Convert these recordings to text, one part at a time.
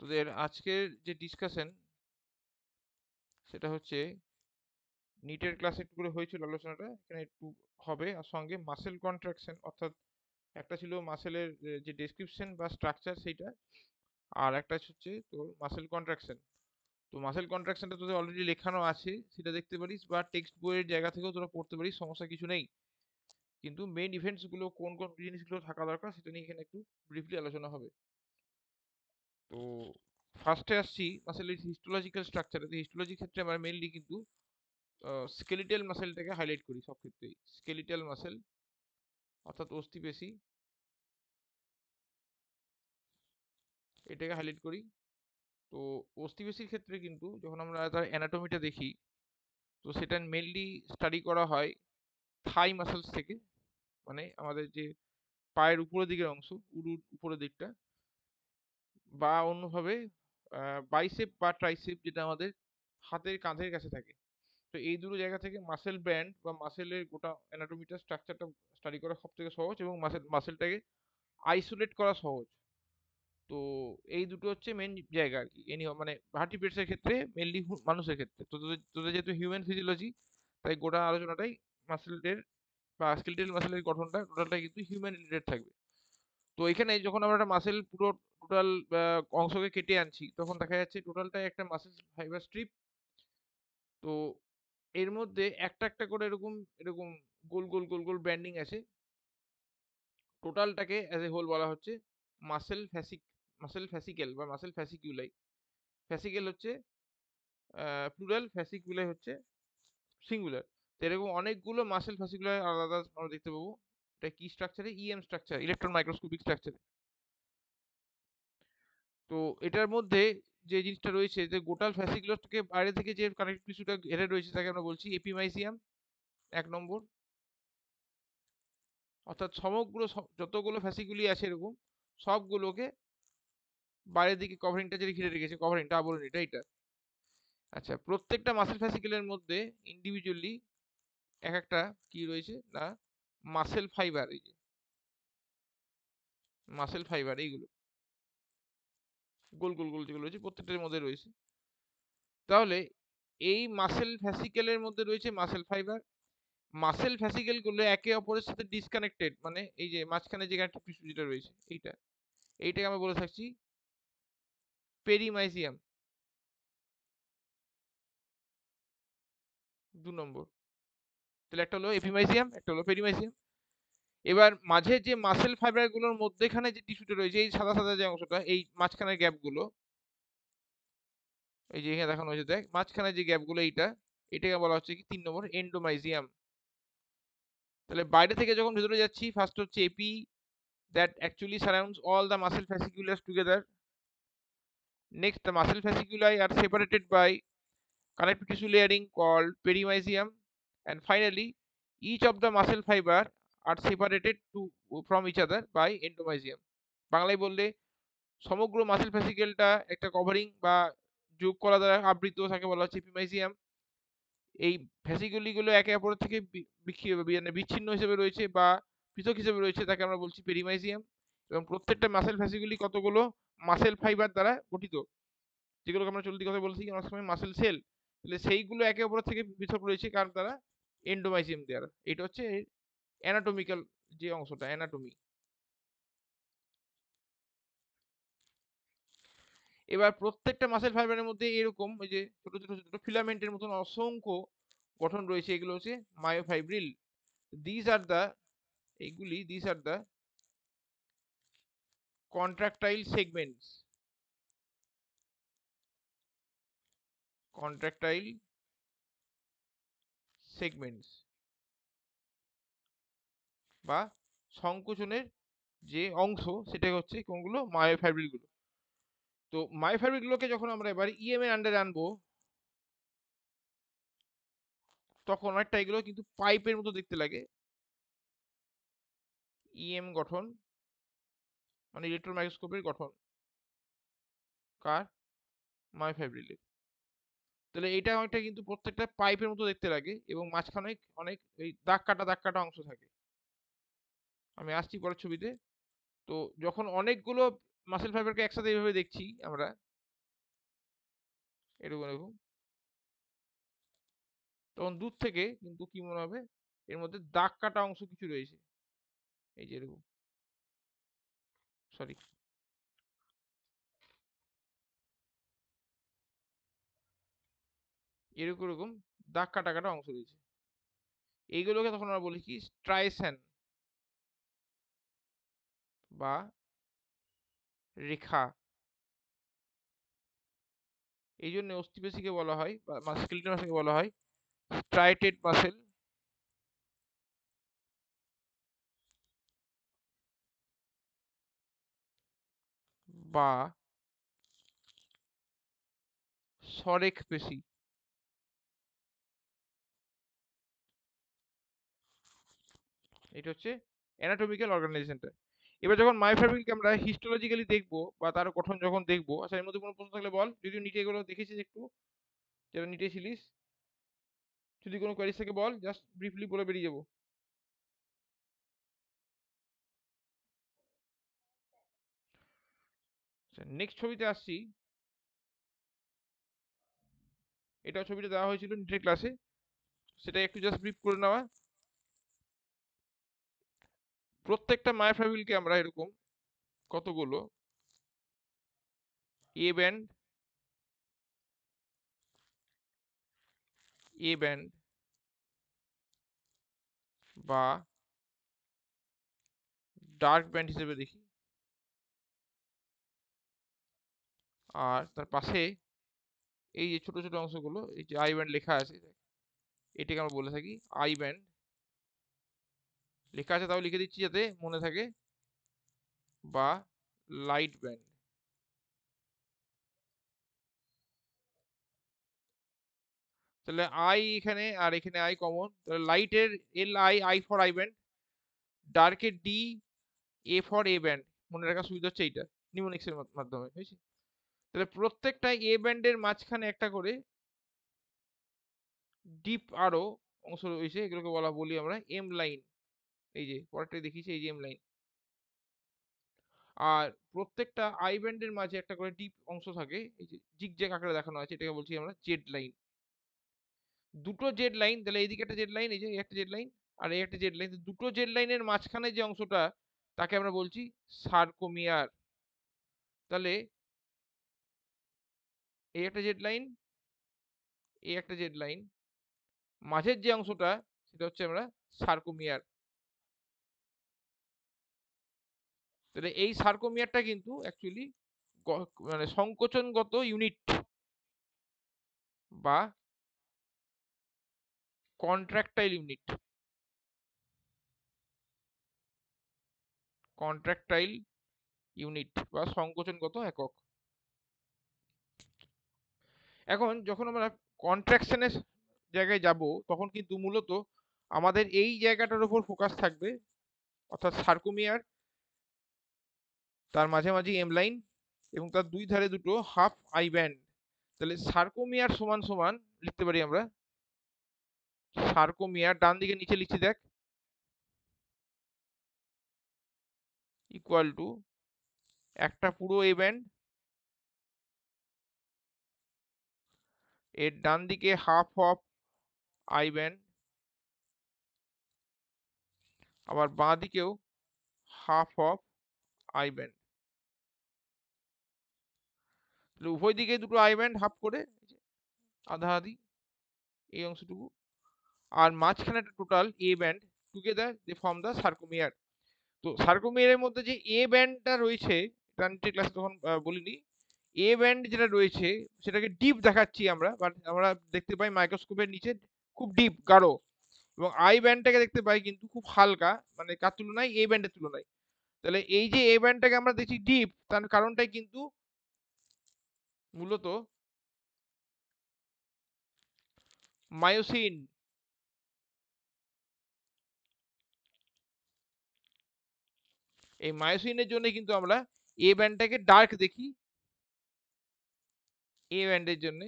তোদের আজকের যে ডিসকাশন সেটা হচ্ছে নিটের ক্লাসে একটু করে হয়েছিল আলোচনাটা, এখানে একটু হবে। আর সঙ্গে মাসেল কন্ট্রাকশন, অর্থাৎ একটা ছিল মাসেলের যে ডেসক্রিপশন বা স্ট্রাকচার সেইটা, আর একটা হচ্ছে তোর মাসেল কন্ট্রাকশন। তো মাসেল কন্ট্রাকশনটা তোদের অলরেডি লেখানো আছে, সেটা দেখতে পারিস, বা টেক্সট বইয়ের জায়গা থেকেও তোরা পড়তে পারিস, সমস্যা কিছু নেই। কিন্তু মেইন ইভেন্টস গুলো কোন কোন জিনিসগুলো থাকা দরকার সেটা নিয়ে এখানে একটু ব্রিফলি আলোচনা হবে। তো ফার্স্টে আসছি মাসেলের হিস্টোলজিক্যাল স্ট্রাকচার। হিস্টোলজির ক্ষেত্রে আমরা মেইনলি কিন্তু স্কেলিটাল মাসেলটাকে হাইলাইট করি সব ক্ষেত্রেই। স্কেলিটাল মাসেল অর্থাৎ অস্থিপেশি, এটাকে হাইলাইট করি। তো অস্থিপেশির ক্ষেত্রে কিন্তু যখন আমরা তার অ্যানাটমিটা দেখি, তো সেটা মেনলি স্টাডি করা হয় থাই মাসেলস থেকে, মানে আমাদের যে পায়ের উপরের দিকের অংশ, উরুর উপরের দিকটা, বা অন্যভাবে বাইসেপ বা ট্রাইসেপ, যেটা আমাদের হাতের কাঁধের কাছে থাকে। তো এই দুটো জায়গা থেকে মাসেল ব্যান্ড বা মাসেলের গোটা অ্যানাটমিটা স্ট্রাকচারটা স্টাডি করা সব থেকে সহজ, এবং মাসেলটাকে আইসোলেট করা সহজ। তো এই দুটো হচ্ছে মেন জায়গা আর কি, এনি মানে ভার্টিব্রেটস এর ক্ষেত্রে, মেনলি মানুষের ক্ষেত্রে। তো তোদের তোদের যেহেতু হিউম্যান ফিজিওলজি, তাই গোটা আলোচনাটাই মাসেলের বা স্কেলেটাল মাসেলের গঠনটা টোটালটাই কিন্তু হিউম্যান রিলেটেড থাকবে। তো এখানে যখন আমরা একটা মাসেল পুরো টোটাল অংশকে কেটে আনছি, তখন দেখা যাচ্ছে টোটালটাই একটা মাসেল ফাইবার স্ট্রিপ। তো এর মধ্যে একটা একটা করে এরকম এরকম গোল গোল গোল গোল ব্যান্ডিং আছে। টোটালটাকে অ্যাজ এ হোল বলা হচ্ছে মাসেল ফ্যাসিক, মাসেল ফ্যাসিকেল বা মাসেল ফ্যাসিকিউলাই। ফ্যাসিকেল হচ্ছে প্লুরাল, ফ্যাসিকুলাই হচ্ছে সিঙ্গুলার। তো এরকম অনেকগুলো মাসেল ফ্যাসিকুলাই আলাদা আমরা দেখতে পাবো। এটা কি স্ট্রাকচারে? ইএম স্ট্রাকচার, ইলেকট্রন মাইক্রোস্কোপিক স্ট্রাকচারে। তো এটার মধ্যে যে জিনিসটা রয়েছে, যে গোটাল ফ্যাসিকুলাসটাকে বাইরে থেকে যে কানেক্টিভ টিস্যুটা ঘিরে রয়েছে, তাকে আমরা বলছি এপিমাইসিয়াম, 1 নম্বর। অর্থাৎ সমগ্র যতগুলো ফ্যাসিকুলি আছে এরকম, সবগুলোকে বাইরের দিকে কভারিংটা যেটা ঘিরে রেখেছে, কভারিংটা আবরণ, এটা। আচ্ছা, প্রত্যেকটা মাসেল ফ্যাসিকুলের মধ্যে ইন্ডিভিজুয়ালি এক একটা কি রয়েছে না, মাসেল ফাইবার। এই যে মাসেল ফাইবার, এইগুলো গোল গোল গোল যেগুলো রয়েছে প্রত্যেকটার মধ্যে রয়েছে। তাহলে এই মাসেল ফ্যাসিকেলের মধ্যে রয়েছে মাসেল ফাইবার। মাসেল ফ্যাসিকেল গুলো একে অপরের সাথে ডিসকানেক্টেড, মানে এই যে মাঝখানে যে একটা টিস্যু যেটা রয়েছে, এইটাকে আমরা বলে থাকছি পেরিমাইজিয়াম, 2 নম্বর। তাহলে একটা হলো এপিমাইজিয়াম, একটা হলো পেরিমাইজিয়াম। এবার মাঝে যে মাসেল ফাইবার গুলোর মধ্যেখানে যে টিস্যুটা রয়েছে, এই সাদা সাদা যে অংশটা, এই মাঝখানের গ্যাপ গুলো, এই যে এখানে দেখানো হয়েছে দেখ, মাঝখানে যে গ্যাপ গুলো, এটাকে বলা হচ্ছে কি 3 নম্বর, এন্ডোমাইজিয়াম। তাহলে বাইরে থেকে যখন ভেতরে যাচ্ছি, ফার্স্ট হচ্ছে এপি, that actually surrounds all the muscle fasciculus together. Next, the muscle fasciculi are separated by connective tissue layering called perimysium, and finally each of the muscle fiber are separated from each other by endomysium. বাংলায় বললে সমগ্র muscle ফ্যাসিকেলটা একটা covering বা যোগ করা দ্বারা আবৃত, তাকে বলা হচ্ছে এপিমাইজিয়াম। এই ফ্যাসিকুলি গুলো একে অপরের থেকে মানে বিচ্ছিন্ন হিসেবে রয়েছে বা পৃথক হিসেবে রয়েছে, তাকে আমরা বলছি পেরিমাইজিয়াম। এবং প্রত্যেকটা মাসেল ফ্যাসিকুলি কতগুলো মাসেল ফাইবার দ্বারা গঠিত, যেগুলোকে আমরা চলতি কথা বলছি অনেক সময় মাসেল সেল। তাহলে সেইগুলো একে অপরের থেকে পৃথক রয়েছে কারণ তারা এন্ডোমাইসিয়াম দেওয়ার। এটা হচ্ছে অ্যানাটমিক্যাল যে অংশটা, অ্যানাটমি। এবার প্রত্যেকটা মাসেল ফাইবারের মধ্যে এরকম ওই যে ছোট ছোট ছোট ফিলামেন্টের মতন অসংখ্য গঠন রয়েছে, এগুলো হচ্ছে myofibril. This are the this are the contractile segments, contractile segments বা সংকোচনের যে অংশ, সেটা হচ্ছে কোনগুলো, মায়োফাইব্রিল গুলো। তো মায়োফাইব্রিল গুলোকে যখন আমরা এবার ইএম এর আন্ডারে আনবো, তখন অনেকটা এগুলো কিন্তু পাইপের মতো দেখতে লাগে। ইএম গঠন মানে ইলেকট্রন মাইক্রোস্কোপের গঠন, কার? মায়োফাইব্রিলের। তাহলে এটা অনেকটা কিন্তু প্রত্যেকটা পাইপের মতো দেখতে লাগে, এবং মাঝখানে অনেক এই দাগ কাটা অংশ থাকে। আমি আসছি পরের ছবিতে। তো যখন অনেকগুলো মাসেল ফাইবারকে একসাথে এইভাবে দেখছি আমরা, এরকম এরকম, তখন দূর থেকে কিন্তু কি মনে হবে এর মধ্যে দাগ কাটা অংশ কিছু রয়েছে, এই যে এরকম, সরি, এরকম এরকম দাগ কাটা কাটা অংশ রয়েছে। এইগুলোকে তখন আমরা বলি কি স্ট্রাইসেন বা রেখা। এই জন্য অস্থিপেশিকে বলা হয় বা স্কেলিটন মাসলকে বলা হয় স্ট্রাইটেড মাসেল বা সরেখ পেশি। এটা হচ্ছে অ্যানাটমিক্যাল অর্গানাইজেশনটা। এবার যখন মায়োফাইব্রিলকে আমরা হিস্টোলজিক্যালি দেখবো বা তার গঠন যখন দেখবো, আচ্ছা এর মধ্যে কোনো প্রশ্ন থাকলে বল, যদিও নিটে এগুলো দেখেছিস একটু, যারা নিটে ছিলিস, যদি কোনো কোয়ারিজ থাকে বল, জাস্ট ব্রিফলি বলে বেরিয়ে যাবো। নেক্সট ছবিতে আসছি, এটা ছবিটা দেওয়া হয়েছিল নিটের ক্লাসে, সেটা একটু জাস্ট ব্রিফ করে নেওয়া। প্রত্যেকটা মায়োফাইব্রিলকে আমরা এরকম কতগুলো এ ব্যান্ড, এ ব্যান্ড বা ডার্ক ব্যান্ড হিসেবে দেখি, আর তার পাশে এই যে ছোট ছোট অংশগুলো, এই যে আই ব্যান্ড লেখা আছে, এটাকে আমরা বলে থাকি আই ব্যান্ড। লেখা আছে তাও লিখে দিচ্ছি যাতে মনে থাকে, বা লাইট ব্যান্ড। তাহলে আই এখানে আর এখানে আই কমন, তাহলে লাইটের L I, I for I band, ডার্কের D, A for A band. মনে রাখার সুবিধা হচ্ছে এইটা নিউমোনিক্স এর মাধ্যমে হয়েছে। তাহলে প্রত্যেকটা এ ব্যান্ডের মাঝখানে একটা করে ডিপ আরো অংশ রয়েছে, এগুলোকে বলি আমরা এম লাইন। এই যে পরেরটা দেখিয়েছি, এই যে এম লাইন। আর প্রত্যেকটা আই ব্যান্ডের মাঝে একটা করে ডিপ অংশ থাকে, এই যে জিগজ্যাগ আকারে দেখানো আছে, এটাকে বলছি আমরা জেড লাইন। দুটো জেড লাইন, তাহলে এইদিকে একটা জেড লাইন, এই যে একটা জেড লাইন, আর এই একটা জেড লাইন, দুটো জেড লাইনের মাঝখানে যে অংশটা, তাকে আমরা বলছি সার্কোমিয়ার। তাহলে এই একটা জেড লাইন, এই একটা জেড লাইন, মাঝের যে অংশটা সেটা হচ্ছে আমরা সার্কোমিয়ার। তাহলে এই সার্কোমিয়ারটা কিন্তু অ্যাকচুয়ালি মানে সংকোচনগত ইউনিট বা কন্ট্রাক্টাইল ইউনিট, কন্ট্রাক্টাইল ইউনিট বা সংকোচনগত একক। এখন যখন আমরা কন্ট্রাকশনের জায়গায় যাব, তখন কিন্তু মূলত আমাদের এই জায়গাটার উপর ফোকাস থাকবে, অর্থাৎ সার্কোমিয়ার, তার মাঝামাঝি এম লাইন এবং তার দুই ধারে দুটো হাফ আই ব্যান্ড। তাহলে সার্কোমিয়ার সমান সমান লিখতে পারি আমরা, সার্কোমিয়ার ডান দিকে নিচে লিখছি দেখ, ইকুয়াল টু একটা পুরো এ ব্যান্ড, এর ডান দিকে হাফ অফ আই ব্যান্ড, আবার বাঁ দিকেও হাফ অফ আই ব্যান্ড। উভয় দিকে দুটো আই ব্যান্ড হাফ করে, আধা আধি এই অংশটুকু, আর মাঝখানে একটা total A band, together they form the sarcomere. তো সার্কোমিয়ারের মধ্যে যে এ ব্যান্ডটা রয়েছে, ট্রানজিটের ক্লাসে তখন বলিনি, এ ব্যান্ড যেটা রয়েছে সেটাকে ডিপ দেখাচ্ছি আমরা, বাট আমরা দেখতে পাই মাইক্রোস্কোপের নিচে খুব ডিপ গাঢ়, এবং আই ব্যান্ডটাকে দেখতে পাই কিন্তু খুব হালকা, মানে কার তুলনায়, এ ব্যান্ডের তুলনায়। তাহলে এই যে এ ব্যান্ডটাকে আমরা দেখছি ডিপ, তার কারণটাই কিন্তু মূলত মায়োসিন। এই মায়োসিনের জন্য কিন্তু আমরা এ ব্যান্ডটাকে ডার্ক দেখি, এ ব্যান্ডের জন্য।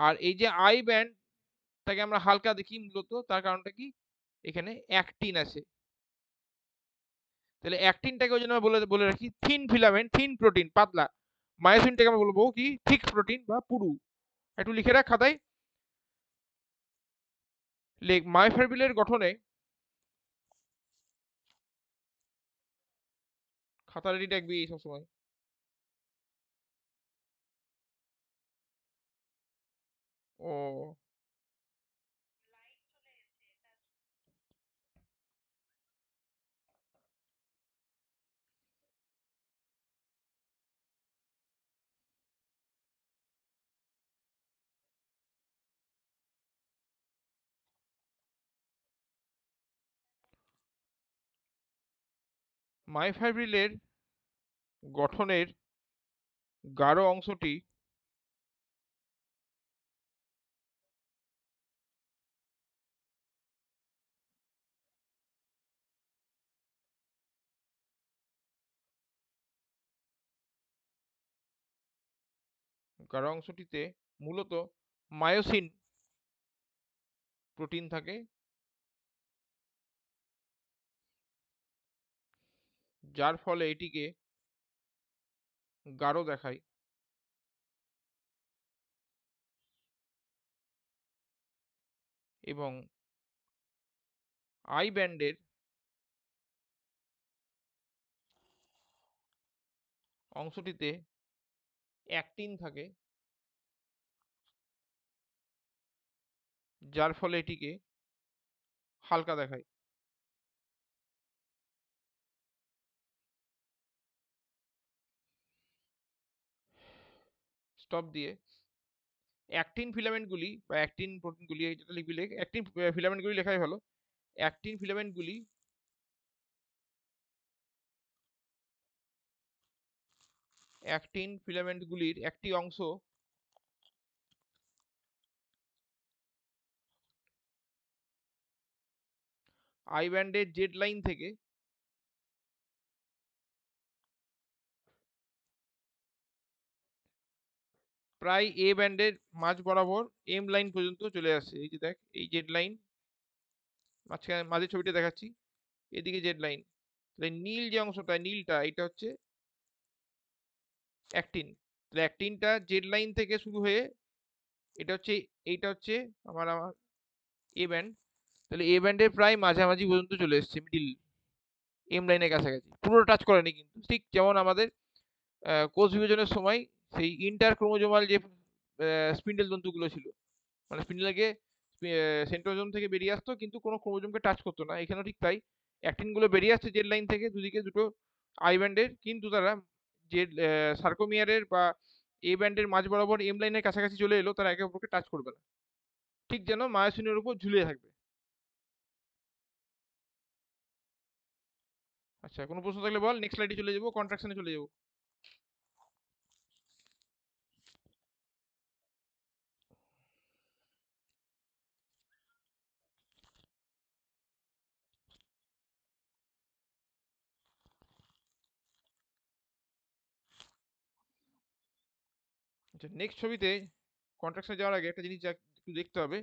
আর এই যে আই ব্যান্ডটাকে আমরা হালকা দেখি, মূলত তার কারণটা কি, এখানে অ্যাক্টিন আছে। তাহলে অ্যাক্টিনটাকে ওই জন্য বলে বলে রাখি থিন ফিলামেন্ট, থিন প্রোটিন, পাতলা। মায়োসিনটাকে আমরা বলবো কি থিক প্রোটিন বা পুরু। একটু লিখে রাখ খাতায়। মায়োফাইব্রিলের গঠনে, খাতা রেডি রাখবি সবসময়। ও, মায়োফাইব্রিলের গঠনের গাঢ় অংশটি গাঢ় অংশটিতে মূলত মায়োসিন প্রোটিন থাকে, যার ফলে এটিকে গাঢ় দেখায়। এবং আই ব্যান্ডের অংশটিতে অ্যাক্টিন থাকে, যার ফলে এটিকে হালকা দেখায়। স্টপ দিয়ে অ্যাক্টিন ফিলামেন্টগুলি বা অ্যাক্টিন প্রোটিনগুলি, এই যেটা লিখবি লেখ, অ্যাক্টিন ফিলামেন্টগুলি লেখাই ভালো। অ্যাক্টিন ফিলামেন্টগুলি অ্যাক্টিন ফিলামেন্টগুলির একটি অংশ আই ব্যান্ডের জেড লাইন থেকে প্রায় এ ব্যান্ডের মাঝ বরাবর এম লাইন পর্যন্ত চলে আসে। এই যে দেখ, এই জেড লাইন, মাঝখানে মাঝে ছবিটা দেখাচ্ছি, এদিকে জেড লাইন। তাহলে নীল যে অংশটা, নীলটা, এটা হচ্ছে অ্যাক্টিন। তাহলে অ্যাক্টিনটা জেড লাইন থেকে শুরু হয়ে এটা হচ্ছে, এইটা হচ্ছে আমার আমার এ ব্যান্ড। তাহলে এ ব্যান্ডের প্রায় মাঝামাঝি পর্যন্ত চলে এসেছে, মিডিল এম লাইনের কাছাকাছি, পুরো টাচ করেনি কিন্তু। ঠিক যেমন আমাদের কোষ বিভাজনের সময় সেই ইন্টার ক্রোমোজোমাল যে স্পিন্ডেল তন্তুগুলো ছিল, মানে স্পিন্ডেলকে সেন্ট্রোজোম থেকে বেরিয়ে আসতো কিন্তু কোনো ক্রোমোজোমকে টাচ করতো না, এখানেও ঠিক তাই। অ্যাক্টিনগুলো বেরিয়ে আসছে জেড লাইন থেকে দুদিকে দুটো আই ব্যান্ডের, কিন্তু তারা যে সার্কোমিয়ারের বা এ ব্যান্ডের মাঝ বরাবর এম লাইনের কাছাকাছি চলে এলো, তারা একে অপরকে টাচ করবে না, ঠিক যেন মায়োসিনের উপর ঝুলে থাকবে। আচ্ছা, কোনো প্রশ্ন থাকলে বল, নেক্সট স্লাইডে চলে যাবো, কন্ট্রাকশনে চলে যাবো। আচ্ছা, নেক্সট ছবিতে কন্ট্রাকশনে যাওয়ার আগে একটা জিনিস একটু দেখতে হবে,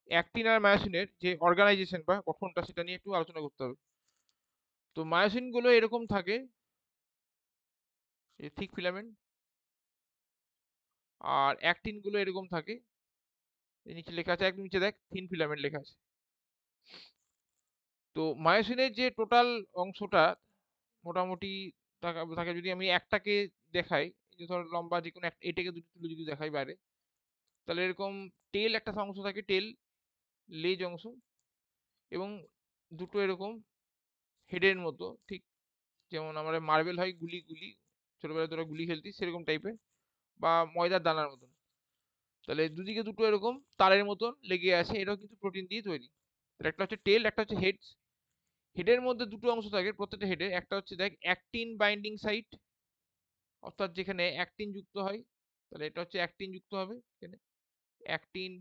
অ্যাক্টিন আর মায়োসিনের যে অর্গানাইজেশন বা গঠনটা, সেটা নিয়ে একটু আলোচনা করতে হবে। তো মায়োসিন গুলো এরকম থাকে, এই থিক ফিলামেন্ট, আর অ্যাক্টিন গুলো এরকম থাকে, এই নিচে লেখা আছে, একদম নিচে দেখ থিন ফিলামেন্ট লেখা আছে। তো মায়োসিনের যে টোটাল অংশটা মোটামুটি থাকে যদি আমি একটাকে দেখাই, এই যে ধর লম্বা যে কোনো এটাকে দুটো তুলে যদি দেখাই বাইরে, তাহলে এরকম টেল একটা অংশ থাকে, টেল লেজ অংশ, এবং দুটো এরকম হেডের মতো, ঠিক যেমন আমাদের মার্বেল হয় গুলি গুলি, ছোটবেলায় তোরা গুলি খেলতিস সেরকম টাইপের, বা ময়দার দানার মতন। তাহলে দুদিকে দুটো এরকম তারের মতন লেগে আছে, এটাও কিন্তু প্রোটিন দিয়ে তৈরি। তাহলে একটা হচ্ছে টেল, একটা হচ্ছে হেড। হেডের মধ্যে দুটো অংশ থাকে প্রত্যেকটা হেডে, একটা হচ্ছে দেখ অ্যাক্টিন বাইন্ডিং সাইট, অর্থাৎ যেখানে অ্যাক্টিন যুক্ত হয়, তাহলে এটা হচ্ছে অ্যাক্টিন যুক্ত হবে এখানে, অ্যাক্টিন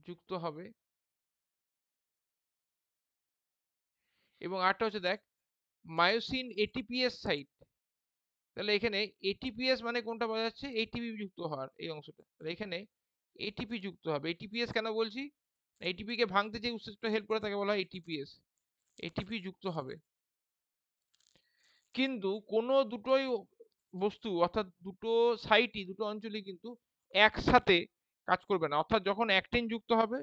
যুক্ত হবে। এবং আরেকটা হচ্ছে দেখ মায়োসিন এটিপিএস সাইট, তাহলে এখানে এটিপিএস মানে কোনটা বোঝাচ্ছে, এটিপি যুক্ত হওয়ার এই অংশটা, তাহলে এখানে এটিপি যুক্ত হবে। এটিপিএস কেন বলছি, এটিপি কে ভাঙতে যে উৎসেচকটা হেল্প করে তাকে বলা হয় এটিপিএস, এটিপি যুক্ত হবে। কিন্তু কোনো দুটোই বস্তু অর্থাৎ দুটো সাইটই, দুটো অঞ্চলই কিন্তু একসাথে কাজ করবে না। অর্থাৎ যখন অ্যাক্টিন যুক্ত হবে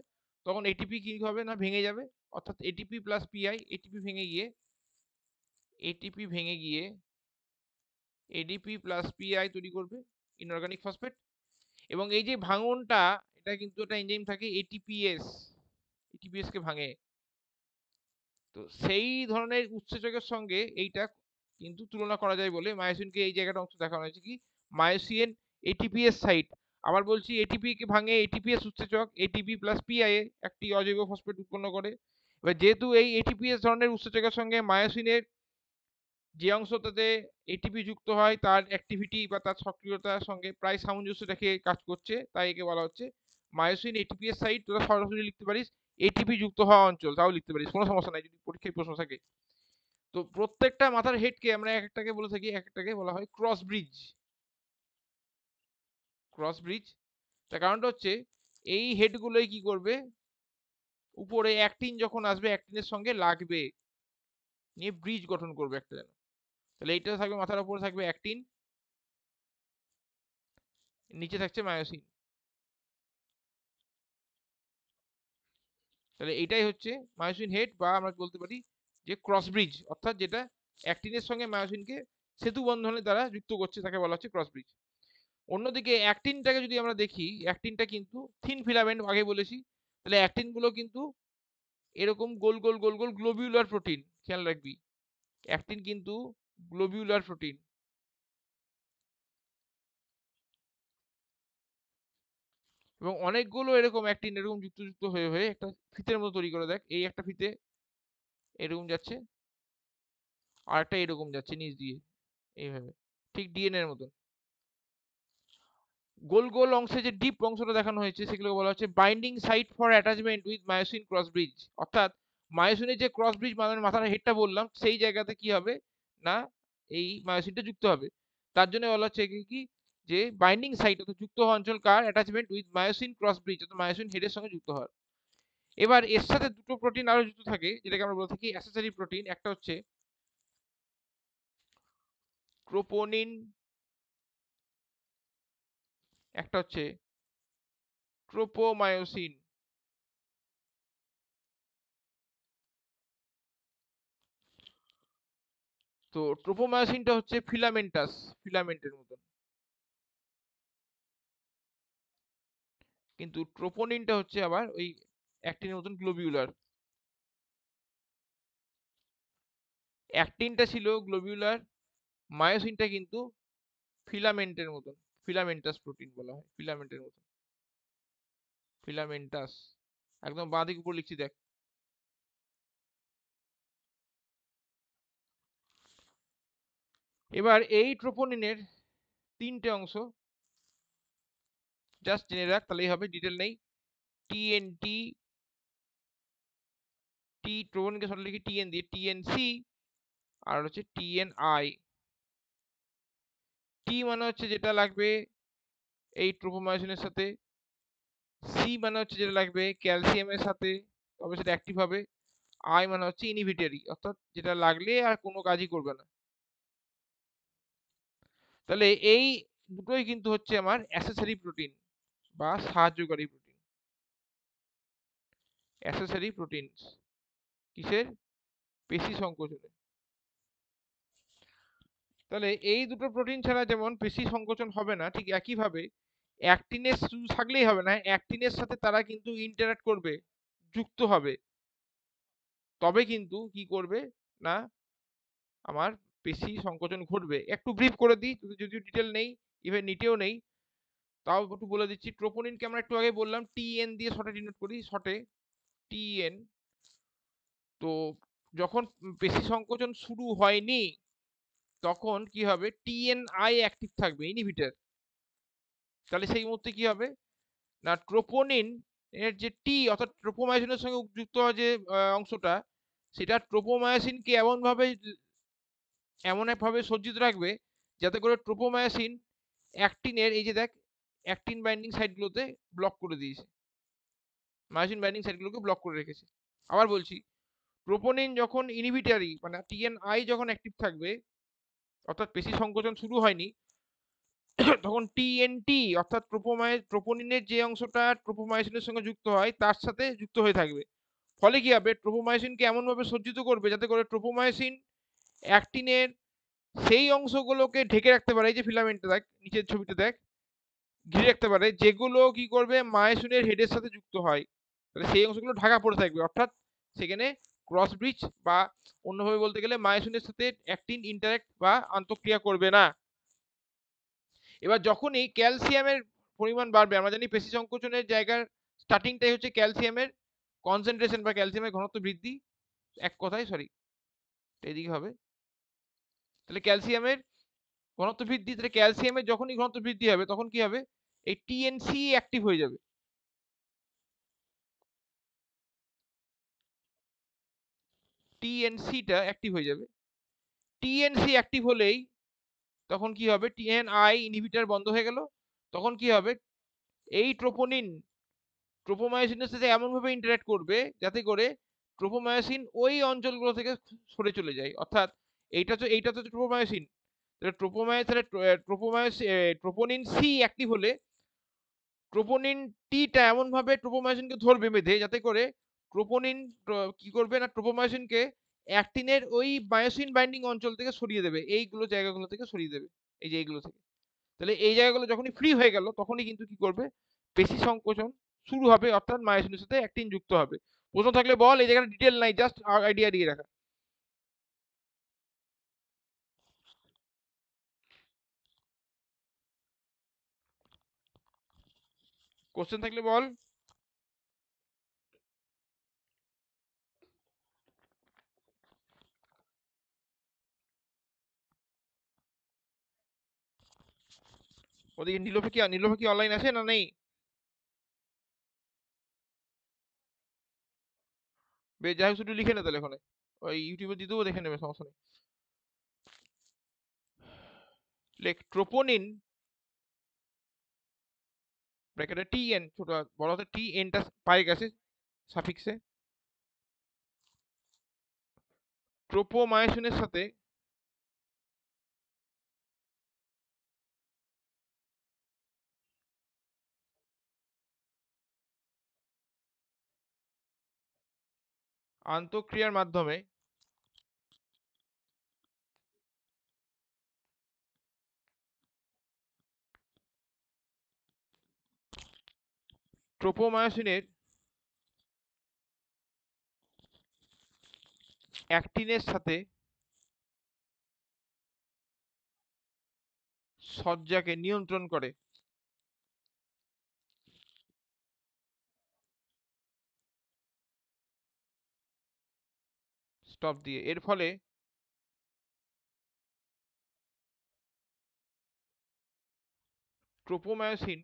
তখন এটিপি কি হবে না, ভেঙে যাবে। অর্থাৎ এটিপি প্লাস পিআই, এটিপি ভেঙে গিয়ে এডিপি প্লাস পিআই তৈরি করবে, ইনঅর্গানিক ফসফেট। এবং এই যে ভাঙনটা, এটা কিন্তু একটা এনজাইম থাকে এটিপিএস, এটিপিএস কে ভাঙে। তো সেই ধরনের উৎসেচকের সঙ্গে এইটা কিন্তু তুলনা করা যায় বলে মায়োসিনকে এই জায়গাটা অংশ দেখানো হয়েছে কি, মায়োসিন এটিপিএস সাইট। আবার বলছি, এটিপি কে ভাঙে এটিপিএস উৎসেচক, এটিপি প্লাস পিআই একটি অজৈব ফসফেট উৎপন্ন করে। এবার যেহেতু এই এটিপিএস ধরনের উৎসেচকের সঙ্গে মায়োসিনের যে অংশটাতে এটিপি যুক্ত হয় তার অ্যাক্টিভিটি বা তার সক্রিয়তার সঙ্গে প্রায় সামঞ্জস্য রেখে কাজ করছে, তাই একে বলা হচ্ছে মায়োসিন এটিপিএস সাইট। তোরা সরাসরি লিখতে পারিস এটিপি যুক্ত হওয়া অঞ্চল, তাও লিখতে পারিস, কোনো সমস্যা নাই যদি পরীক্ষায় প্রশ্ন থাকে। তো প্রত্যেকটা মাথার হেডকে আমরা এক একটাকে বলে থাকি, এক একটাকে বলা হয় ক্রস ব্রিজ। ক্রস ব্রিজ, তার কারণটা হচ্ছে এই হেডগুলোই কি করবে, উপরে অ্যাক্টিন যখন আসবে অ্যাক্টিনের সঙ্গে লাগবে, নিয়ে ব্রিজ গঠন করবে একটা যেন। তাহলে এইটা থাকবে, মাথার উপরে থাকবে অ্যাক্টিন, নিচে থাকছে মায়োসিন। তাহলে এইটাই হচ্ছে মায়োসিন হেড, বা আমরা বলতে পারি যে ক্রস ব্রিজ, অর্থাৎ যেটা অ্যাক্টিনের সঙ্গে মায়োসিনকে সেতু বন্ধনের দ্বারা যুক্ত করছে তাকে বলা হচ্ছে ক্রস ব্রিজ। অন্যদিকে অ্যাক্টিনটাকে যদি আমরা দেখি, অ্যাক্টিনটা কিন্তু থিন ফিলামেন্ট, আগে বলেছি। তাহলে অ্যাক্টিন গুলো কিন্তু এরকম গোল গোল গোল গোল গ্লোবিউলার প্রোটিন, খেয়াল রাখবি অ্যাক্টিন কিন্তু গ্লোবিউলার প্রোটিন। এবং অনেকগুলো এরকম অ্যাক্টিন এরকম যুক্ত যুক্ত হয়ে হয়ে একটা ফিতের মতো তৈরি করে। দেখ এই একটা ফিতে এরকম যাচ্ছে, আর একটা এরকম যাচ্ছে নিচ দিয়ে এইভাবে, ঠিক ডিএনএ এর মতন। গোল গোল অংশে যে ডিপ অংশটা দেখানো হয়েছে সেগুলোকে বলা হচ্ছে binding site for attachment with myosin cross bridge. অর্থাৎ মায়োসিনের যে ক্রস ব্রিজ মানে মাথার হেডটা বললাম, সেই জায়গাতে কি হবে না, এই মায়োসিনটা যুক্ত হবে। তার জন্য বলা হচ্ছে কি, যে বাইন্ডিং সাইট অর্থাৎ যুক্ত হওয়া অঞ্চল কার, attachment with myosin cross bridge অর্থাৎ মায়োসিন হেডের সঙ্গে যুক্ত হয়। এবার এর সাথে দুটো প্রোটিন আরো যুক্ত থাকে, যেটাকে আমরা বলে থাকি অ্যাসেসরি প্রোটিন। একটা হচ্ছে ট্রোপোনিন, একটা হচ্ছে ট্রোপোমায়োসিন। তো ট্রোপোমায়োসিনটা হচ্ছে ফিলামেন্টাস, ফিলামেন্টের মতন। কিন্তু ট্রোপোনিনটা হচ্ছে আবার ওই অ্যাক্টিনের মতন গ্লোবিউলার। অ্যাক্টিনটা ছিল গ্লোবিউলার, মায়োসিনটা কিন্তু ফিলামেন্টের মতন, ফিলামেন্টাস প্রোটিন বলা হয়, ফিলামেন্টের মতন, ফিলামেন্টাস। একদম বাঁ দিক উপর লিখছি দেখ। এবার এই ট্রোপোনিনের তিনটে অংশ জাস্ট জেনে রাখ, তাহলেই হবে, ডিটেল নেই। টিএনটি, ট্রোপোনিনকে সরল লিখি টিএন দিয়ে, টিএনসি, আর হচ্ছে টিএনআই। টি মানে হচ্ছে যেটা লাগবে এই ট্রোপোমায়োসিনের সাথে, সি মানে হচ্ছে যেটা লাগবে ক্যালসিয়ামের সাথে, তবে সেটা অ্যাক্টিভ হবে। আই মানে হচ্ছে ইনহিবিটরি, অর্থাৎ যেটা লাগলে আর কোনো কাজই করবে না। তাহলে এই দুটোই কিন্তু হচ্ছে আমার অ্যাসেসরি প্রোটিন বা সাহায্যকারী প্রোটিন। অ্যাসেসরি প্রোটিন কিসের, পেশি সংকোচনে। তাহলে এই দুটো প্রোটিন ছাড়া যেমন পেশি সংকোচন হবে না, ঠিক একইভাবে অ্যাক্টিনের শুধু থাকলেই হবে না, অ্যাক্টিনের সাথে তারা কিন্তু ইন্টারঅ্যাক্ট করবে, যুক্ত হবে, তবে কিন্তু কি করবে না, আমার পেশি সংকোচন ঘটবে। একটু ব্রিফ করে দিই, যদিও ডিটেল নেই, ইভেন নিটেও নেই, তাও একটু বলে দিচ্ছি। ট্রোপোনিনকে আমরা একটু আগে বললাম টিএন দিয়ে শর্টে ডিনোট করি, শর্টে টিএন। তো যখন পেশি সংকোচন শুরু হয়নি তখন কি হবে, টিএনআই অ্যাক্টিভ থাকবে, ইনহিবিটর। তাহলে সেই মুহূর্তে কি হবে না, ট্রোপোনিন এর যে টি অর্থাৎ ট্রোপোমায়োসিনের সঙ্গে যুক্ত হওয়া যে অংশটা, সেটা ট্রোপোমায়োসিনকে এমন একভাবে সজ্জিত রাখবে যাতে করে ট্রোপোমায়োসিন অ্যাক্টিনের, এই যে দেখ অ্যাক্টিন বাইন্ডিং সাইটগুলোতে ব্লক করে দিয়েছে, মায়োসিন বাইন্ডিং সাইটগুলোকে ব্লক করে রেখেছে। আবার বলছি, ট্রোপোনিন যখন ইনহিবিটরি মানে টিএনআই যখন অ্যাক্টিভ থাকবে, অর্থাৎ পেশি সংকোচন শুরু হয়নি, তখন টিএনটি অর্থাৎ ট্রোপোনিনের যে অংশটা ট্রোপোমায়োসিনের সঙ্গে যুক্ত হয় তার সাথে যুক্ত হয়ে থাকবে। ফলে কি হবে, ট্রোপোমায়োসিনকে এমনভাবে সজ্জিত করবে যাতে করে ট্রোপোমায়োসিন অ্যাক্টিনের সেই অংশগুলোকে ঢেকে রাখতে পারে, এই যে ফিলামেন্টটা দেখ নিচের ছবিতে দেখ, ঘিরে রাখতে পারে, যেগুলো কি করবে মায়োসিনের হেডের সাথে যুক্ত হয়। তাহলে সেই অংশগুলো ঢাকা পড়ে থাকবে, অর্থাৎ সেখানে ক্রস ব্রিজ বা অন্যভাবে বলতে গেলে মায়োসিনের সাথে অ্যাক্টিন ইন্টারঅ্যাক্ট বা আন্তঃক্রিয়া করবে না। এবার যখনই ক্যালসিয়ামের পরিমাণ বাড়বে, আমরা জানি পেশি সংকোচনের জায়গার স্টার্টিংটাই হচ্ছে ক্যালসিয়ামের কনসেন্ট্রেশন বা ক্যালসিয়ামের ঘনত্ব বৃদ্ধি, এক কথায় সরি এদিকে হবে। তাহলে ক্যালসিয়ামের ঘনত্ব বৃদ্ধি, তাহলে ক্যালসিয়ামের যখনই ঘনত্ব বৃদ্ধি হবে তখন কি হবে, এই টিএনসি অ্যাক্টিভ হয়ে যাবে। টিএনসিটা অ্যাক্টিভ হয়ে যাবে। টিএনসি অ্যাক্টিভ হলেই তখন কি হবে, টিএনআই ইনহিবিটর বন্ধ হয়ে গেল। তখন কি হবে, এই ট্রোপোনিন ট্রোপোমায়োসিনের সাথে এমনভাবে ইন্টারঅ্যাক্ট করবে যাতে করে ট্রোপোমায়োসিন ওই অঞ্চলগুলো থেকে সরে চলে যায়। অর্থাৎ এইটা তো ট্রোপোমায়োসিন, তাহলে ট্রোপোনিন সি অ্যাক্টিভ হলে ট্রোপোনিন টিটা এমনভাবে ট্রোপোমায়োসিনকে ধরবে বেঁধে যাতে করে ট্রোপোনিন কি করবে না, ট্রোপোমায়োসিনকে অ্যাক্টিনের ওই মায়োসিন বাইন্ডিং অঞ্চল থেকে সরিয়ে দেবে, এইগুলো জায়গাগুলো থেকে সরিয়ে দেবে, এই যে এইগুলো থেকে। তাহলে এই জায়গাগুলো যখনই ফ্রি হয়ে গেল তখনই কিন্তু কি করবে, পেশি সংকোচন শুরু হবে, অর্থাৎ মায়োসিনের সাথে অ্যাক্টিন যুক্ত হবে। প্রশ্ন থাকলে বল, এই জায়গাটা ডিটেল নাই, জাস্ট আইডিয়া দিয়ে রাখা। কোশ্চেন থাকলে বল। ওদিকে নীলোফা কি অনলাইন আছে না নেই? যাই হোক শুধু লিখে নে তাহলে, এখানে ওই ইউটিউবে দিয়ে দেবো, দেখে নেবে, সমস্যা নেই। লেখ ট্রোপোনিন ব্র্যাকেটে টিএন, ছোট বড় হাতে টি এনটা পায়ে গেছে সাফিক্সে, ট্রোপোমায়োসিনের সাথে আন্তঃক্রিয়ার মাধ্যমে ট্রোপোমায়োসিনের অ্যাক্টিনের সাথে সজ্জাকে নিয়ন্ত্রণ করে। স্টপ দিয়ে, এর ফলে ট্রোপোমায়োসিন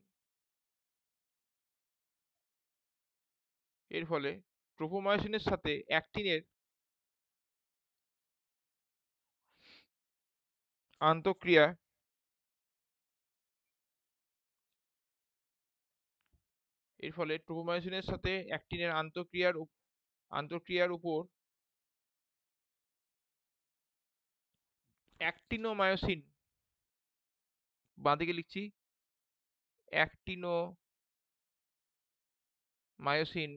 এর ফলে ট্রোপোমায়োসিনের সাথে অ্যাক্টিনের আন্তঃক্রিয়া এর ফলে ট্রোপোমায়োসিনের সাথে অ্যাক্টিনের আন্তঃক্রিয়ার উপর অ্যাক্টিনোমায়োসিন, বাঁদিকে লিখছি, অ্যাক্টিনোমায়োসিন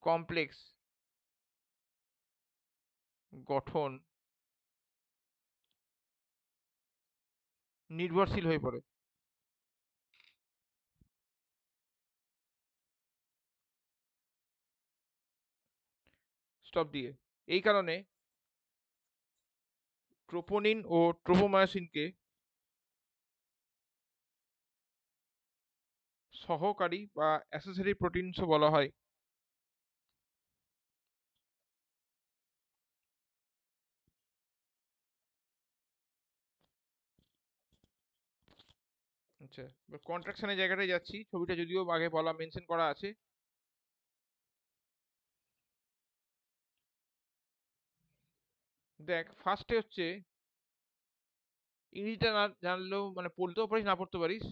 কমপ্লেক্স গঠন নির্ভরশীল হয়ে পড়ে। স্টপ দিয়ে, এই কারণে ট্রোপোনিন ও ট্রোপোমায়োসিনকে সহকারী বা অ্যাসেসরি প্রোটিনসও বলা হয়। আচ্ছা, কন্ট্রাকশনের জায়গাটায় যাচ্ছি, ছবিটা যদিও আগে বলা মেনশন করা আছে। দেখ ফার্স্টে হচ্ছে, ইংরেজিটা না জানলেও মানে পড়তেও পারিস না পড়তে পারিস,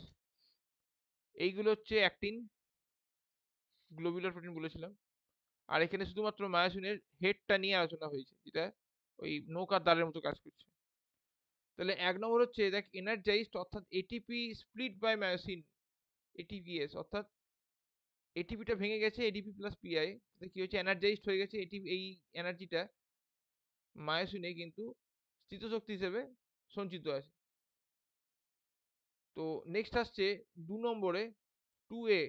এইগুলো হচ্ছে অ্যাক্টিন গ্লোবুলার প্রোটিন বলেছিলাম। আর এখানে শুধুমাত্র মায়োসিনের হেডটা নিয়ে আলোচনা হয়েছে, যেটা ওই নৌকার দ্বারের মতো কাজ করছে। তাহলে 1 নম্বর হচ্ছে দেখ এনার্জাইজড অর্থাৎ ATP split by myosin ATPase অর্থাৎ এটিপিটা ভেঙে গেছে এডিপি প্লাস পিআই, কি হচ্ছে এনার্জাইজড হয়ে গেছে, এটি এই এনার্জিটা মায়োসিনে কিন্তু স্থিতশক্তি হিসেবে সঞ্চিত আছে। তো নেক্সট আসছে 2 নম্বরে 2A,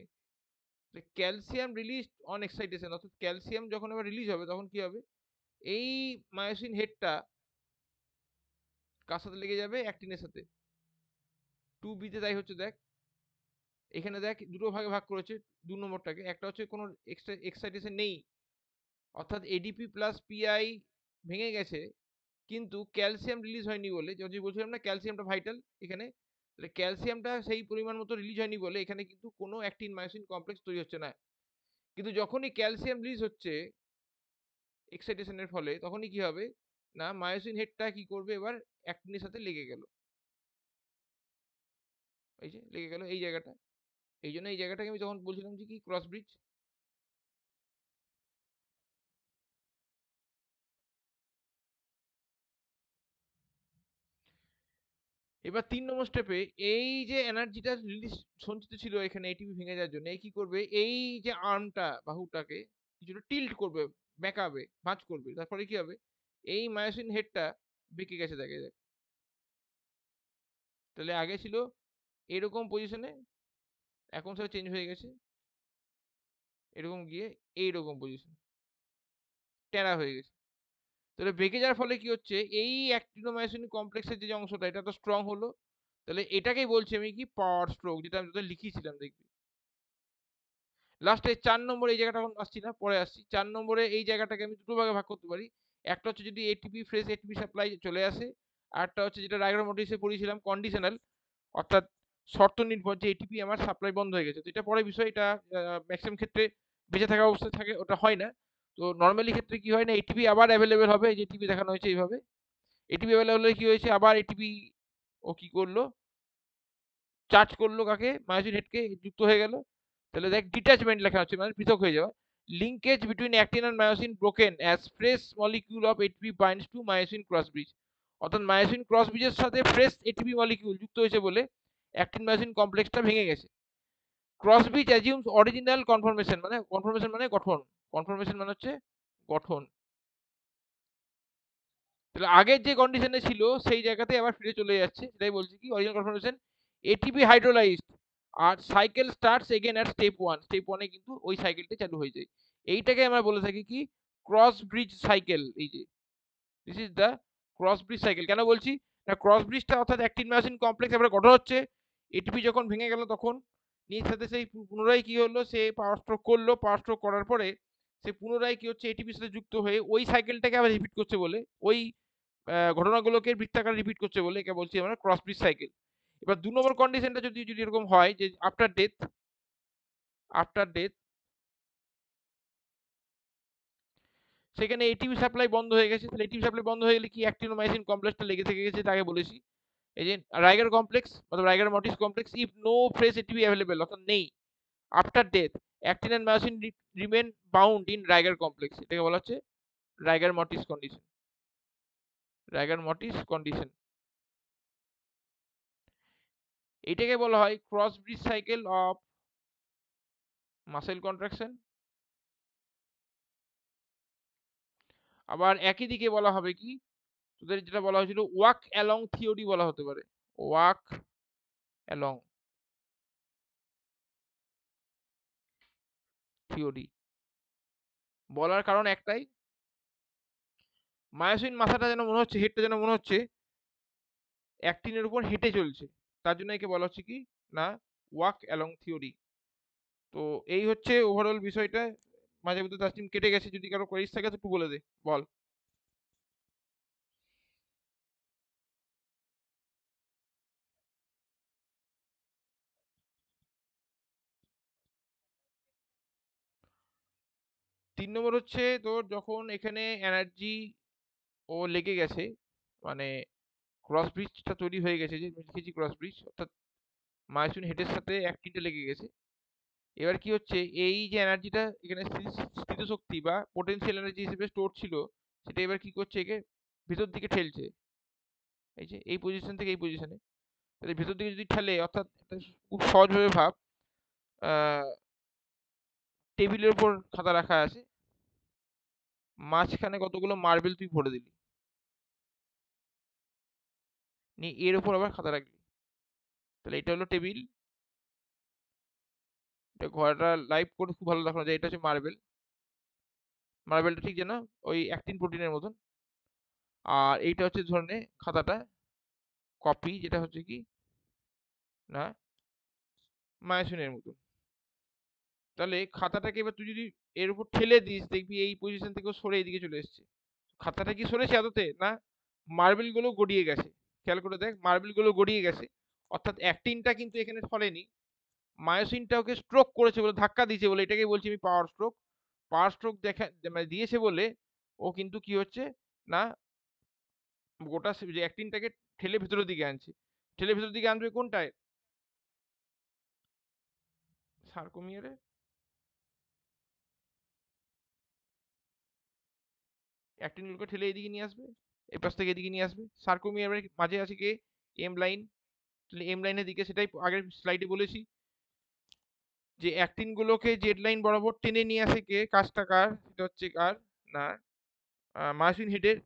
calcium release on excitation অর্থাৎ ক্যালসিয়াম যখন আবার রিলিজ হবে তখন কি হবে, এই মায়োসিন হেডটা কার সাথে লেগে যাবে, অ্যাক্টিনের সাথে। 2B তে তাই হচ্ছে দেখ, এখানে দেখ দুটো ভাগে ভাগ করেছে 2 নম্বরটাকে, একটা হচ্ছে কোনো এক্সট্রা এক্সাইটেশন নেই অর্থাৎ এডিপি প্লাস পিআই ভেঙে গেছে কিন্তু ক্যালসিয়াম রিলিজ হয়নি বলে, যদি বলছিলাম না ক্যালসিয়ামটা ভাইটাল এখানে, তাহলে ক্যালসিয়ামটা সেই পরিমাণ মতো রিলিজ হয়নি বলে এখানে কিন্তু কোনো অ্যাক্টিন মায়োসিন কমপ্লেক্স তৈরি হচ্ছে না। কিন্তু যখনই ক্যালসিয়াম রিলিজ হচ্ছে এক্সাইটেশনের ফলে তখনই কি হবে না, মায়োসিন হেডটা কি করবে এবার অ্যাক্টিনের সাথে লেগে গেল, এই যে লেগে গেল এই জায়গাটা। এই জন্য এই জায়গাটাকে আমি তখন বলছিলাম যে কি ক্রস ব্রিজ। এবার 3 নম্বর স্টেপে এই যে এনার্জিটা রিলিজ সঞ্চিত ছিল এখানে এটিপি ভেঙে যাওয়ার জন্য, এই কি করবে, এই যে আর্মটা বাহুটাকে কিছুটা টিল্ট করবে, বেঁকাবে, ভাঁজ করবে, তারপরে কি হবে, এই মায়োসিন হেডটা বেঁকে গেছে দেখে যায়। তাহলে আগে ছিল এরকম পজিশনে, এখন সেটা চেঞ্জ হয়ে গেছে এরকম গিয়ে এইরকম পজিশন, টেরা হয়ে গেছে। তাহলে বেঁকে যাওয়ার ফলে কি হচ্ছে, এই অ্যাক্টিনোমায়োসিন কমপ্লেক্সের যে অংশটা এটা তো স্ট্রং হলো, তাহলে এটাকেই বলছি আমি কি পাওয়ার স্ট্রোক, যেটা আমি তোদের লিখিয়েছিলাম দেখবি। লাস্টে 4 নম্বরে এই জায়গাটা এখন আসছি না, পরে আসছি। 4 নম্বরে এই জায়গাটাকে আমি দুটো ভাগে ভাগ করতে পারি। একটা হচ্ছে যদি এটিপি ফ্রেশ এটিপি সাপ্লাই চলে আসে, আরটা হচ্ছে যেটা রাইগার মোটিসে পড়েছিলাম কন্ডিশনাল, অর্থাৎ শর্ত নির্ভর, যে এটিপি আমার সাপ্লাই বন্ধ হয়ে গেছে। তো এটা পরের বিষয়, এটা ম্যাক্সিমাম ক্ষেত্রে বেঁচে থাকা অবস্থায় থাকে ওটা হয় না। তো নর্মালি ক্ষেত্রে কি হয় না, এটিপি আবার অ্যাভেলেবেল হবে, যে এটিপি দেখানো হয়েছে এইভাবে, এটিপি অ্যাভেলেবেল হলে কি হয়েছে, আবার এটিপি ও কি করলো, চার্জ করলো কাকে, মায়োসিন হেডকে, যুক্ত হয়ে গেল। তাহলে দেখ ডিট্যাচমেন্ট লেখা হচ্ছে মানে পৃথক হয়ে যাওয়া, linkage between actin and myosin broken as fresh molecule of ATP binds to myosin cross bridge, অর্থাৎ মায়োসিন ক্রস ব্রিজের সাথে ফ্রেশ এটিপি মলিকিউল যুক্ত হয়েছে বলে অ্যাক্টিন মায়োসিন কমপ্লেক্সটা ভেঙে গেছে। Cross bridge assumes original conformation, মানে কনফরমেশন মানে গঠন, কনফরমেশন মানে হচ্ছে গঠন। তাহলে আগের যে কন্ডিশনে ছিল সেই জায়গাতে আবার ফিরে চলে যাচ্ছে, সেটাই বলছি কি অরিজিনাল কনফার্মেশন, এটিপি হাইড্রোলাইজড আর cycle starts again at step 1, step 1 এ কিন্তু ওই সাইকেলটা চালু হয়ে যায়। এইটাকে আমরা বলে থাকি কি ক্রস ব্রিজ সাইকেল। এই যে this is the cross bridge cycle. কেন বলছি না, ক্রস ব্রিজটা অর্থাৎ অ্যাক্টিন মায়োসিন কমপ্লেক্স এবারে গঠন হচ্ছে, এটিপি যখন ভেঙে গেল তখন নিজ সাথে সেই পুনরায় কি হলো, সে পাওয়ার স্ট্রোক করলো, পাওয়ার স্ট্রোক করার পরে সে পুনরায় কি হচ্ছে এটিপির সাথে যুক্ত হয়ে ওই সাইকেলটাকে আবার রিপিট করছে বলে, ওই ঘটনাগুলোকে বৃত্তাকারে রিপিট করছে বলে একে বলছি আমরা ক্রস ব্রিজ সাইকেল। এবার 2 নম্বর কন্ডিশনটা যদি যদি এরকম হয় যে আফটার ডেথ, আফটার ডেথ সেখানে এটিপি সাপ্লাই বন্ধ হয়ে গেছে, তাহলে এটিপি সাপ্লাই বন্ধ হয়ে গেলে কি অ্যাক্টিনোমাইসিন কমপ্লেক্সটা লেগে থেকে গেছে, তাকে বলেছি এই যে রাইগার কমপ্লেক্স অথবা rigor mortis complex, if no fresh ATP available অর্থাৎ নেই, after death actin and myosin remain bound in rigor complex, এটাকে বলা হচ্ছে রাইগার মটিস কন্ডিশন, রাইগার মটিস কন্ডিশন। এটাকে বলা হয় cross bridge cycle of muscle contraction. আবার একই দিকে বলা হবে কি, তোদের যেটা বলা হয়েছিল ওয়াক অ্যালং থিওরি বলা হতে পারে, ওয়াক অ্যালং থিওরি। বলার কারণ একটাই, মায়োসিন মাথাটা যেন মনে হচ্ছে, হেডটা যেন মনে হচ্ছে অ্যাক্টিনের উপর হেঁটে চলছে, তার জন্য একে বলা হচ্ছে কি না ওয়াক অ্যালং থিওরি। তো এই হচ্ছে ওভারঅল বিষয়টা। মাঝে মধ্যে তাসলিম কেটে গেছে, যদি কারো কোয়েরিজ থাকে তো একটু বলে দে, বল। 3 নম্বর হচ্ছে তোর যখন এখানে এনার্জি ও লেগে গেছে, মানে ক্রস ব্রিজটা তৈরি হয়ে গেছে, যে লিখেছি ক্রস ব্রিজ অর্থাৎ মায়োসিন হেডের সাথে অ্যাক্টিনটা লেগে গেছে। এবার কি হচ্ছে, এই যে এনার্জিটা এখানে স্থিত শক্তি বা পোটেনশিয়াল এনার্জি হিসেবে স্টোর ছিল, সেটা এবার কি করছে, একে ভিতর দিকে ঠেলছে, এই যে এই পজিশন থেকে এই পজিশনে, তাহলে ভিতর দিকে যদি ঠেলে, অর্থাৎ একটা খুব সহজভাবে ভাব, আহ, টেবিলের উপর খাতা রাখা আছে, মাঝখানে কতগুলো মার্বেল তুই ভরে দিলি, নিয়ে এর উপর আবার খাতা রাখবি, তাহলে এটা হলো টেবিল। এটা ঘরটা লাইভ করে খুব ভালো দেখানো যায়। এটা হচ্ছে মার্বেল, মার্বেলটা ঠিক যেন ওই অ্যাক্টিন প্রোটিনের মতন। আর এইটা হচ্ছে ধরনের খাতাটা কপি, যেটা হচ্ছে কি না মায়োসিনের মতন। তাহলে খাতাটাকে এবার তুই যদি এর উপর ঠেলে দিস, দেখবি এই পজিশন থেকে সরে এইদিকে চলে এসছে। খাতাটা কি সরেছে আদতে না, মার্বেল গুলো গড়িয়ে গেছে। খেয়াল করে দেখ, মার্বেল গুলো গড়িয়ে গেছে, অর্থাৎ অ্যাক্টিনটা কিন্তু এখানে সরেনি, মায়োসিনটা ওকে স্ট্রোক করেছে বলে, ধাক্কা দিয়েছে বলে, এটাকে বলছি আমি পাওয়ার স্ট্রোক। পাওয়ার স্ট্রোক দেখা মানে দিয়েছে বলে ও কিন্তু কি হচ্ছে না, গোটা যে অ্যাক্টিনটাকে ঠেলে ভেতরের দিকে আনছে। ঠেলে ভেতরের দিকে আনবে কোনটায়, সার্কোমিয়ারে। অ্যাক্টিনগুলোকে ঠেলে এদিকে নিয়ে আসবে, এই পাশ থেকে এদিকে নিয়ে আসবে। সার্কোমিয়ারের মাঝে আছে কে, এম লাইন। তাহলে এম লাইনের দিকে, সেটাই আগের স্লাইডে বলেছি, যে অ্যাক্টিন গুলোকে জেড লাইন বরাবর টেনে নিয়ে আসে কে, কাজটা কার, সেটা হচ্ছে কার না মার্জিন হেডের।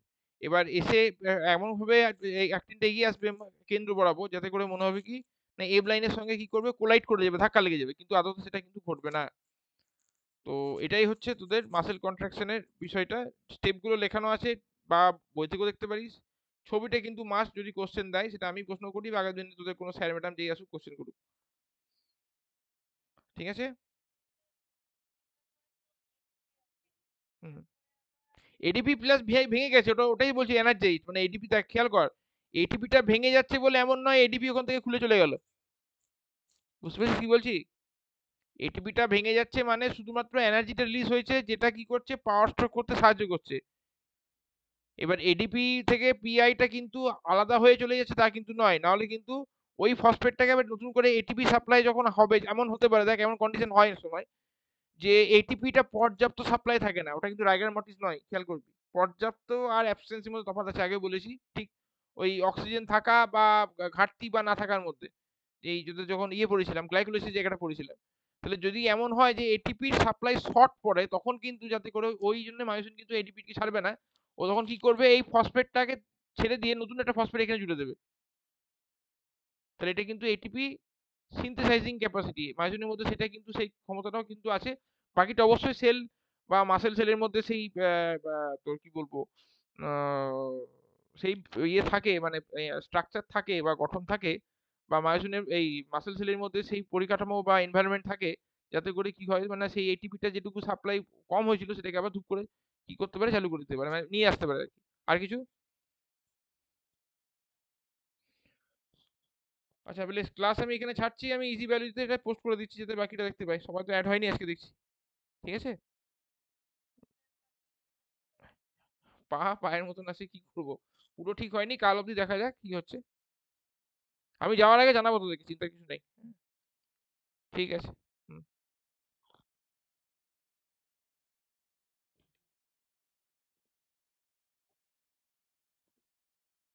এবার এসে এমন ভাবে এই অ্যাক্টিনটা এগিয়ে আসবে কেন্দ্র বরাবর, যাতে করে মনে হবে কি না এম লাইনের সঙ্গে কি করবে, কোলাইড করে যাবে, ধাক্কা লেগে যাবে, কিন্তু আদতে সেটা কিন্তু ঘটবে না। তো এটাই হচ্ছে তোদের মাসেল কন্ট্রাকশনের বিষয়টা। স্টেপগুলো লেখানো আছে, বা বই থেকেও দেখতে পারিস। ছবিটা কিন্তু মাস্ট, যদি কোশ্চেন দেয় সেটা আমি প্রশ্ন করি, বা আগের দিন তোদের কোনো স্যার ম্যাডাম যেই আসুক কোশ্চেন করুক। ঠিক আছে। হুম। এডিপি প্লাস ভিআই ভেঙে গেছে, ওটাই বলছি এনার্জাইজ, মানে এডিপি টা খেয়াল কর, এটিপিটা ভেঙে যাচ্ছে বলে এমন নয় এডিপি ওখান থেকে খুলে চলে গেল। বুঝতে পেরেছিস কি বলছি? এটিপিটা ভেঙে যাচ্ছে মানে শুধুমাত্র এনার্জিটা রিলিজ হয়েছে, যেটা কি করছে, পাওয়ার স্ট্রোক করতে সাহায্য করছে। এবার এডিপি থেকে পিআইটা কিন্তু আলাদা হয়ে চলে যাচ্ছে তা কিন্তু নয়, নাহলে কিন্তু ওই ফসফেটটাকে আবার নতুন করে এটিপি সাপ্লাই যখন হবে, এমন হতে পারে, দেখ এমন কন্ডিশন হয় না সময়, যে এটিপিটা পর্যাপ্ত সাপ্লাই থাকে না, ওটা কিন্তু রাইগার মর্টিস নয়, খেয়াল করবি। পর্যাপ্ত আর অ্যাবসেন্সির মধ্যে তফাৎ আছে, আগে বলেছি ঠিক। ওই অক্সিজেন থাকা বা ঘাটতি বা না থাকার মধ্যে, এই যদি যখন ইয়ে পড়েছিলাম গ্লাইকোলাইসিস জায়গাটা পড়েছিলাম, তাহলে যদি এমন হয় যে এটিপির সাপ্লাই শর্ট পড়ে, তখন কিন্তু যাতে করে ওই জন্য মায়োসিন কিন্তু এটিপিকে ছাড়বে না, ও তখন কি করবে, এই ফসফেটটাকে ছেড়ে দিয়ে নতুন একটা ফসফেট এখানে জুড়ে দেবে। তাহলে এটা কিন্তু এটিপি সিনথেসাইজিং ক্যাপাসিটি মায়োসিনের মধ্যে, সেটা কিন্তু সেই ক্ষমতাটাও কিন্তু আছে। বাকিটা অবশ্যই সেল বা মাসেল সেলের মধ্যে সেই তোর কি বলবো, আহ, সেই ইয়ে থাকে, মানে স্ট্রাকচার থাকে বা গঠন থাকে, বা মায়োসিনের এই মাসেল সেলের মধ্যে সেই পরিকাঠামো বা এনভায়রনমেন্ট থাকে, যাতে করে কি হয়, মানে সেই এটিপিটা যেটুকু সাপ্লাই কম হয়েছিল সেটাকে আবার ধূপ করে কি করতে পারে, চালু করে দিতে পারে, মানে নিয়ে আসতে পারে আর কি। আর কিছু? আচ্ছা বেশ, ক্লাস আমি এখানে ছাড়ছি, আমি ইজি ভ্যালুতে এটা পোস্ট করে দিচ্ছি, যাতে বাকিটা দেখতে পাই, সবাই তো অ্যাড হয়নি আজকে দেখছি। ঠিক আছে। পায়ের মতন আছে, কি করবো, পুরো ঠিক হয়নি, কাল অবধি দেখা যাক কি হচ্ছে। আমি যাওয়ার আগে জানাবো তোদেরকে, চিন্তার কিছু নেই। ঠিক আছে।